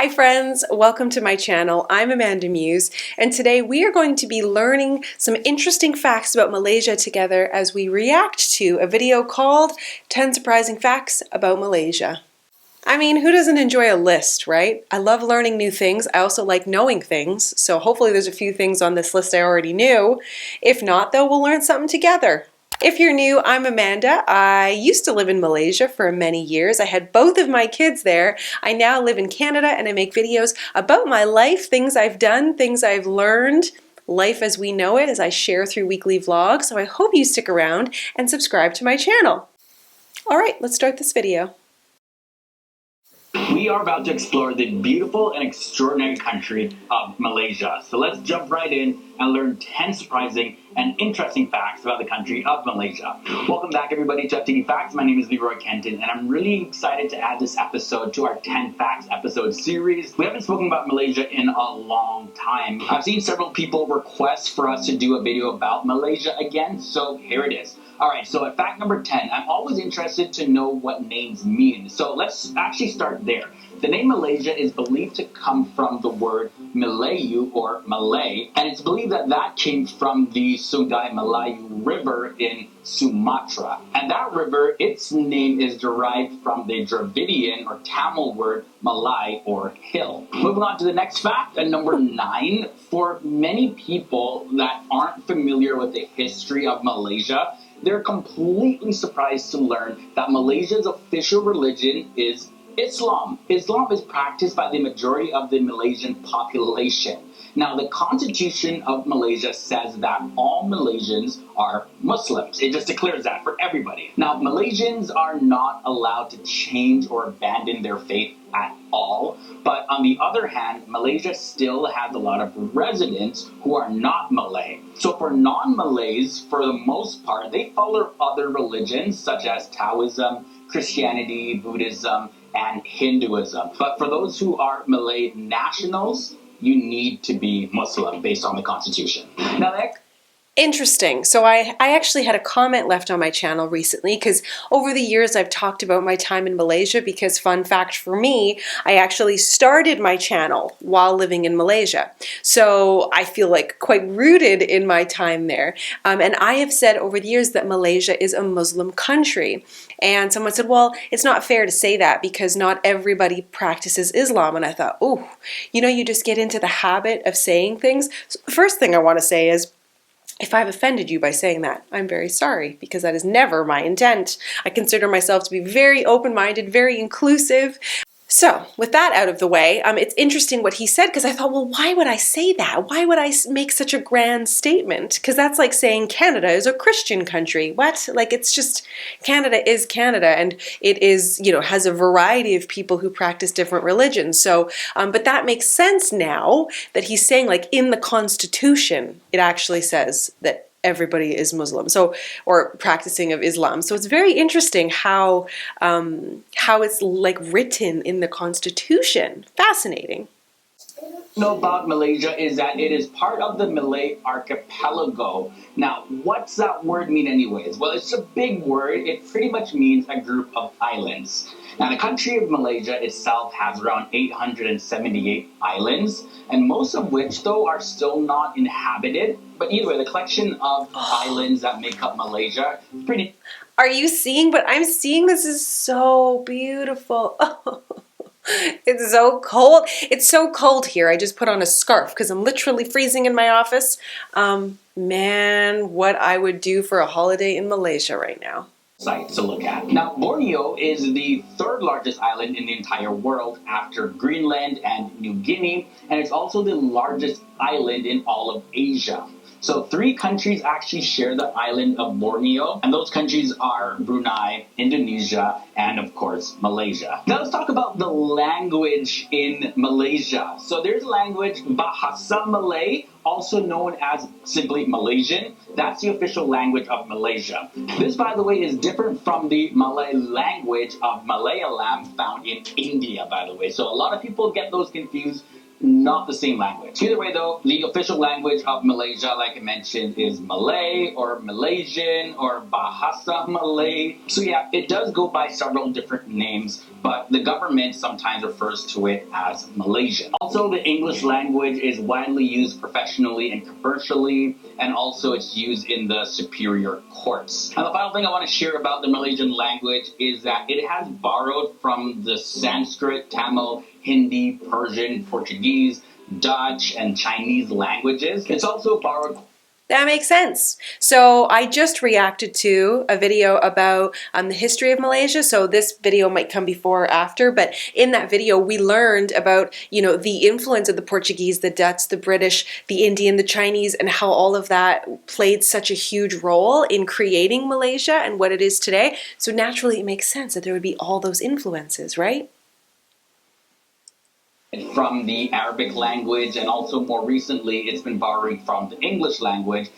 Hi friends, welcome to my channel. I'm AmandaMuse, and today we are going to be learning some interesting facts about Malaysia together as we react to a video called 10 Surprising Facts About Malaysia. I mean, who doesn't enjoy a list, right? I love learning new things. I also like knowing things, so hopefully there's a few things on this list I already knew. If not, though, we'll learn something together. If you're new, I'm Amanda. I used to live in Malaysia for many years. I had both of my kids there. I now live in Canada and I make videos about my life, things I've done, things I've learned, life as we know it as I share through weekly vlogs. So I hope you stick around and subscribe to my channel. All right, let's start this video. We are about to explore the beautiful and extraordinary country of Malaysia. So let's jump right in and learn 10 surprising and interesting facts about the country of Malaysia. Welcome back everybody to FTD Facts. My name is Leroy Kenton and I'm really excited to add this episode to our 10 Facts episode series. We haven't spoken about Malaysia in a long time. I've seen several people request for us to do a video about Malaysia again, so here it is. Alright, so at fact number 10, I'm always interested to know what names mean. So let's actually start there. The name Malaysia is believed to come from the word Malayu or Malay, and it's believed that that came from the Sungai Melayu River in Sumatra. And that river, its name is derived from the Dravidian or Tamil word Malay or hill. Moving on to the next fact, at number 9, for many people that aren't familiar with the history of Malaysia, they're completely surprised to learn that Malaysia's official religion is Islam. Islam is practiced by the majority of the Malaysian population. Now, the Constitution of Malaysia says that all Malaysians are Muslims. It just declares that for everybody. Now, Malaysians are not allowed to change or abandon their faith at all. But on the other hand, Malaysia still has a lot of residents who are not Malay. So for non-Malays, for the most part, they follow other religions such as Taoism, Christianity, Buddhism, and Hinduism. But for those who are Malay nationals, you need to be Muslim based on the Constitution. Now, Interesting. So I actually had a comment left on my channel recently because over the years I've talked about my time in Malaysia because, fun fact for me, I actually started my channel while living in Malaysia. So I feel like quite rooted in my time there. And I have said over the years that Malaysia is a Muslim country. And someone said, well, it's not fair to say that because not everybody practices Islam. And I thought, oh, you just get into the habit of saying things. So the first thing I want to say is, if I've offended you by saying that, I'm very sorry because that is never my intent. I consider myself to be very open-minded, very inclusive. So, with that out of the way, it's interesting what he said because I thought, well, why would I say that? Why would I make such a grand statement? Because that's like saying Canada is a Christian country. What? Like, it's just, Canada is Canada and it is, has a variety of people who practice different religions. So, but that makes sense now that he's saying, like, in the Constitution, it actually says that everybody is Muslim, or practicing of Islam. So it's very interesting how it's like written in the Constitution. Fascinating. Know about Malaysia is that it is part of the Malay archipelago. Now, what's that word mean anyways? Well, it's a big word. It pretty much means a group of islands. Now, the country of Malaysia itself has around 878 islands, and most of which, though, are still not inhabited. But either way, the collection of islands that make up Malaysia is pretty... Are you seeing? But I'm seeing this is so beautiful. It's so cold. It's so cold here. I just put on a scarf because I'm literally freezing in my office. Man, what I would do for a holiday in Malaysia right now. Sites to look at. Now, Borneo is the third largest island in the entire world after Greenland and New Guinea, and it's also the largest island in all of Asia. So 3 countries actually share the island of Borneo, and those countries are Brunei, Indonesia, and of course, Malaysia. Now let's talk about the language in Malaysia. So there's a language, Bahasa Malay, also known as simply Malaysian. That's the official language of Malaysia. This, by the way, is different from the Malay language of Malayalam found in India, by the way. So a lot of people get those confused. Not the same language. Either way though, the official language of Malaysia, like I mentioned, is Malay or Malaysian or Bahasa Malay. So yeah, it does go by several different names, but the government sometimes refers to it as Malaysian. Also, the English language is widely used professionally and commercially, and also it's used in the superior courts. And the final thing I want to share about the Malaysian language is that it has borrowed from the Sanskrit, Tamil, Hindi, Persian, Portuguese, Dutch, and Chinese languages. It's also borrowed. That makes sense. So I just reacted to a video about the history of Malaysia. So this video might come before or after, but in that video we learned about, the influence of the Portuguese, the Dutch, the British, the Indian, the Chinese, and how all of that played such a huge role in creating Malaysia and what it is today. So naturally it makes sense that there would be all those influences, right? From the Arabic language, and also more recently it's been borrowing from the English language.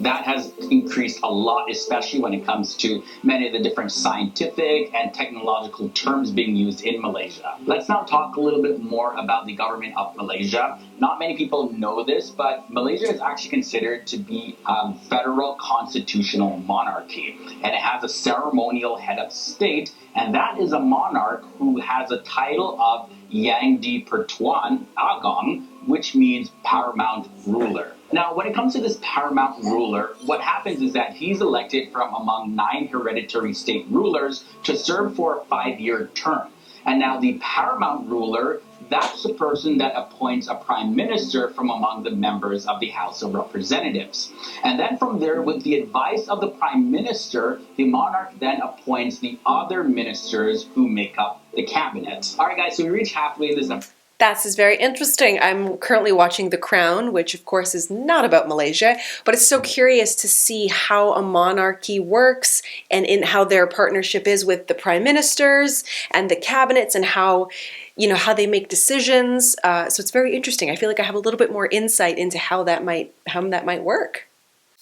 That has increased a lot, especially when it comes to many of the different scientific and technological terms being used in Malaysia. Let's now talk a little bit more about the government of Malaysia. Not many people know this, but Malaysia is actually considered to be a federal constitutional monarchy, and it has a ceremonial head of state, and that is a monarch who has a title of Yang di Pertuan Agong, which means paramount ruler. Now, when it comes to this paramount ruler, what happens is that he's elected from among 9 hereditary state rulers to serve for a 5-year term. And now the paramount ruler, that's the person that appoints a prime minister from among the members of the House of Representatives. And then from there, with the advice of the prime minister, the monarch then appoints the other ministers who make up the cabinet. All right, guys, so we reached halfway this episode. That's very interesting. I'm currently watching The Crown, which of course is not about Malaysia, but it's so curious to see how a monarchy works and in how their partnership is with the prime ministers and the cabinets and how they make decisions. So it's very interesting. I feel like I have a little bit more insight into how that might work.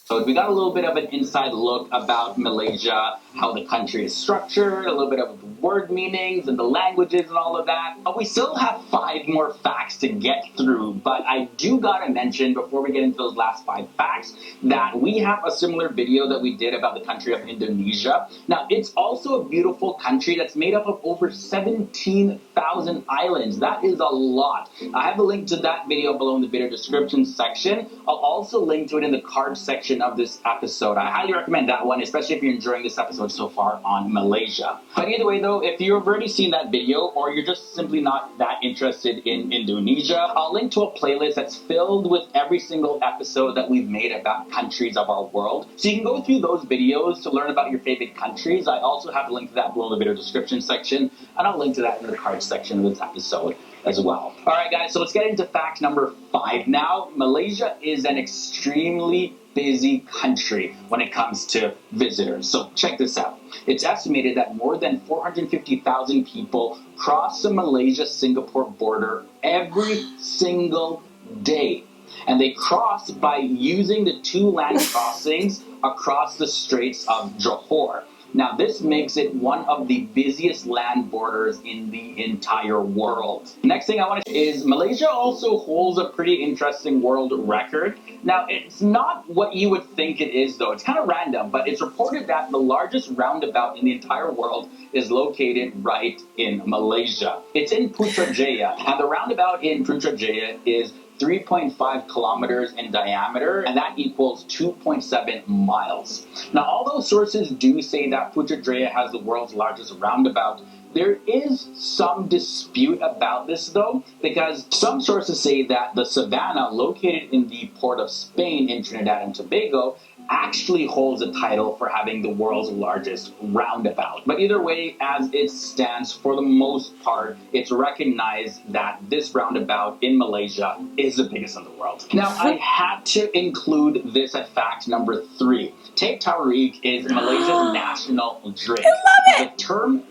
So we got a little bit of an inside look about Malaysia, how the country is structured, a little bit of the word meanings and the languages and all of that. But we still have 5 more facts to get through, but I do gotta mention before we get into those last 5 facts that we have a similar video that we did about the country of Indonesia. Now, it's also a beautiful country that's made up of over 17,000 islands. That is a lot. I have a link to that video below in the video description section. I'll also link to it in the card section of this episode. I highly recommend that one, especially if you're enjoying this episode so far on Malaysia. But either way though, if you've already seen that video or you're just simply not that interested in Indonesia, I'll link to a playlist that's filled with every single episode that we've made about countries of our world. So you can go through those videos to learn about your favorite countries. I also have a link to that below in the video description section, and I'll link to that in the card section of this episode as well. Alright guys, so let's get into fact number 5 now. Malaysia is an extremely busy country when it comes to visitors. So check this out. It's estimated that more than 450,000 people cross the Malaysia-Singapore border every single day. And they cross by using the 2 land crossings across the Straits of Johor. Now, this makes it one of the busiest land borders in the entire world. Next thing I want to is Malaysia also holds a pretty interesting world record. Now, it's not what you would think it is, though. It's kind of random, but it's reported that the largest roundabout in the entire world is located right in Malaysia. It's in Putrajaya, and the roundabout in Putrajaya is 3.5 kilometers in diameter, and that equals 2.7 miles. Now, although sources do say that Putrajaya has the world's largest roundabout, there is some dispute about this though, because some sources say that the Savannah, located in the port of Spain in Trinidad and Tobago, actually holds a title for having the world's largest roundabout. But either way, as it stands, for the most part, it's recognized that this roundabout in Malaysia is the biggest in the world. Now, I had to include this at fact number 3. Teh tarik is Malaysia's national drink. I love it! The term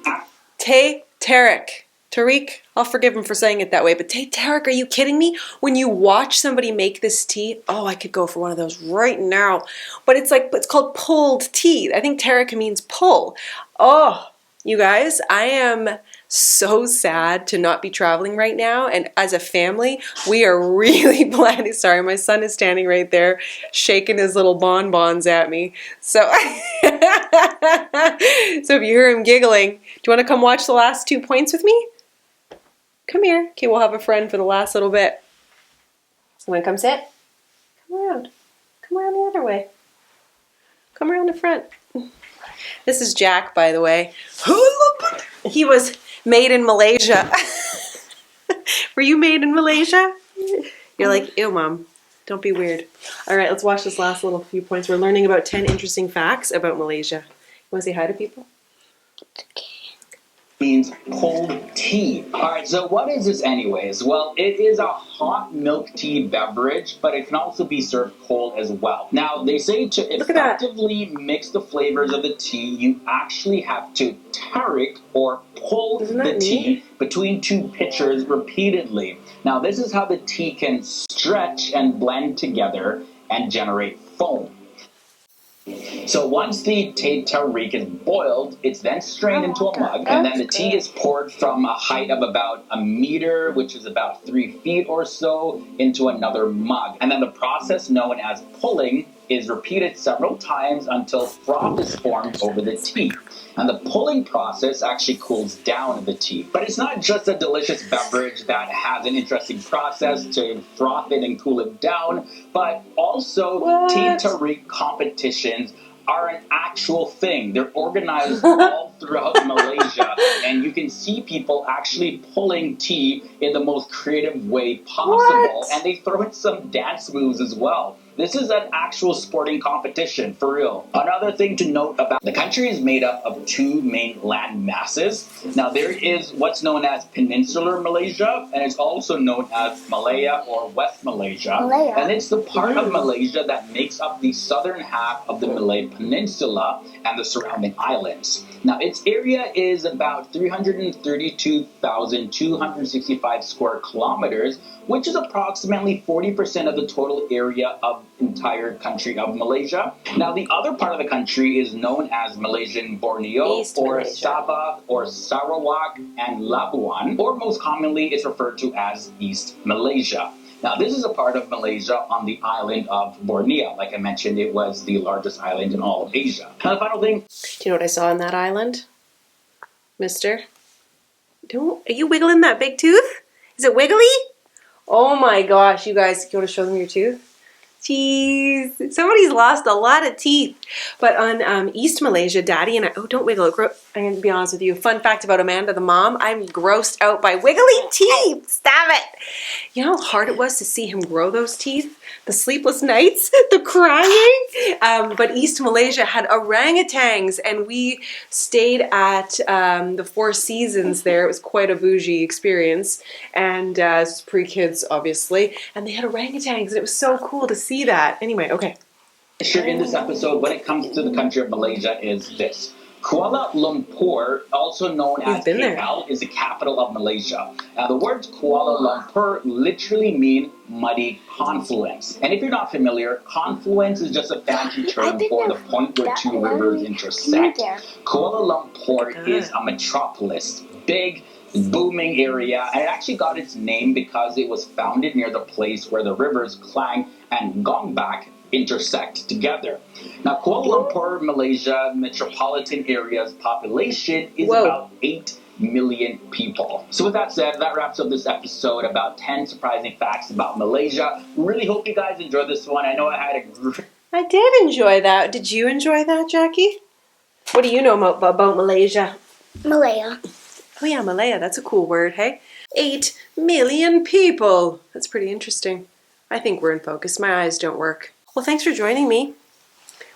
Teh tarik. Tariq, I'll forgive him for saying it that way, but Teh tarik, are you kidding me? When you watch somebody make this tea, oh, I could go for one of those right now. But it's called pulled tea. I think tarik means pull. Oh, you guys, I am so sad to not be traveling right now. And as a family, we are really planning. Sorry, my son is standing right there shaking his little bonbons at me. So, so if you hear him giggling, do you want to come watch the last 2 points with me? Come here. Okay, we'll have a friend for the last little bit. You want to come sit? Come around. Come around the other way. Come around the front. This is Jack, by the way. He was made in Malaysia. Were you made in Malaysia? You're like, ew, Mom. Don't be weird. All right, let's watch this last little few points. We're learning about 10 interesting facts about Malaysia. You want to say hi to people? Means cold tea. Alright, so what is this anyways? Well, it is a hot milk tea beverage, but it can also be served cold as well. Now, they say to effectively mix the flavors of the tea, you actually have to tarik or pull the tea between two pitchers repeatedly. Now, this is how the tea can stretch and blend together and generate foam. So once the tarik is boiled, it's then strained into a mug, and then the tea is poured from a height of about a meter, which is about 3 feet or so, into another mug. And then the process known as pulling is repeated several times until froth is formed over the tea. And the pulling process actually cools down the tea. But it's not just a delicious beverage that has an interesting process to froth it and cool it down, but also tea tarik competitions are an actual thing. They're organized all throughout Malaysia, and you can see people actually pulling tea in the most creative way possible, and they throw in some dance moves as well. This is an actual sporting competition, for real. Another thing to note about the country is made up of 2 main land masses. Now, there is what's known as Peninsular Malaysia, and it's also known as Malaya or West Malaysia. And it's the part of Malaysia that makes up the southern half of the Malay Peninsula and the surrounding islands. Now, its area is about 332,265 square kilometers, which is approximately 40% of the total area of entire country of Malaysia. Now, the other part of the country is known as Malaysian Borneo, or Sabah, or Sarawak, and Labuan, or most commonly it's referred to as East Malaysia. Now, this is a part of Malaysia on the island of Borneo. Like I mentioned, it was the largest island in all of Asia. Now, the final thing. Do you know what I saw on that island, mister? Are you wiggling that big tooth? Is it wiggly? Oh my gosh, you guys, you want to show them your tooth? Jeez, somebody's lost a lot of teeth. But on East Malaysia, Daddy and I, oh, don't wiggle it. I'm going to be honest with you. Fun fact about Amanda, the mom, I'm grossed out by wiggly teeth. Stop it. You know how hard it was to see him grow those teeth? The sleepless nights, the crying. But East Malaysia had orangutans, and we stayed at the Four Seasons there. It was quite a bougie experience, and it's pre-kids, obviously. And they had orangutans, and it was so cool to see that. Anyway, okay. Sure, in this episode, when it comes to the country of Malaysia, is this. Kuala Lumpur, also known as KL, is the capital of Malaysia. Now, the words Kuala Lumpur literally mean muddy confluence. And if you're not familiar, confluence is just a fancy term for the point where 2 rivers intersect. Kuala Lumpur is a metropolis, big, booming area, and it actually got its name because it was founded near the place where the rivers Klang and Gombak intersect together. Now, Kuala Lumpur, Malaysia metropolitan area's population is about 8 million people. So with that said, that wraps up this episode about 10 surprising facts about Malaysia. Really hope you guys enjoyed this one. I know I had I did enjoy that. Did you enjoy that, Jackie? What do you know about Malaysia? Malaya. Oh yeah, Malaya. That's a cool word, hey? 8 million people. That's pretty interesting. I think we're in focus. My eyes don't work. Well, thanks for joining me.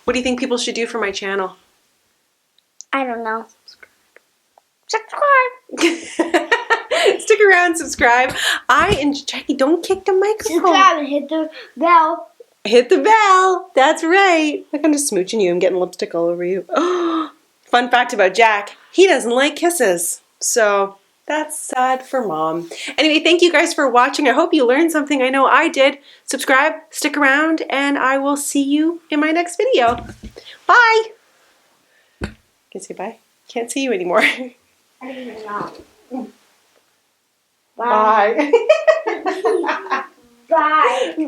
What do you think people should do for my channel? I don't know. Subscribe. Stick around, subscribe. Jackie, don't kick the microphone. Subscribe and hit the bell. Hit the bell. That's right. Look, I'm just smooching you. I'm getting lipstick all over you. Fun fact about Jack. He doesn't like kisses. So that's sad for Mom. Anyway, thank you guys for watching. I hope you learned something. I know I did. Subscribe, stick around, and I will see you in my next video. Bye. Can you say bye? Can't see you anymore. I don't even know. Bye. Bye. Bye. Bye.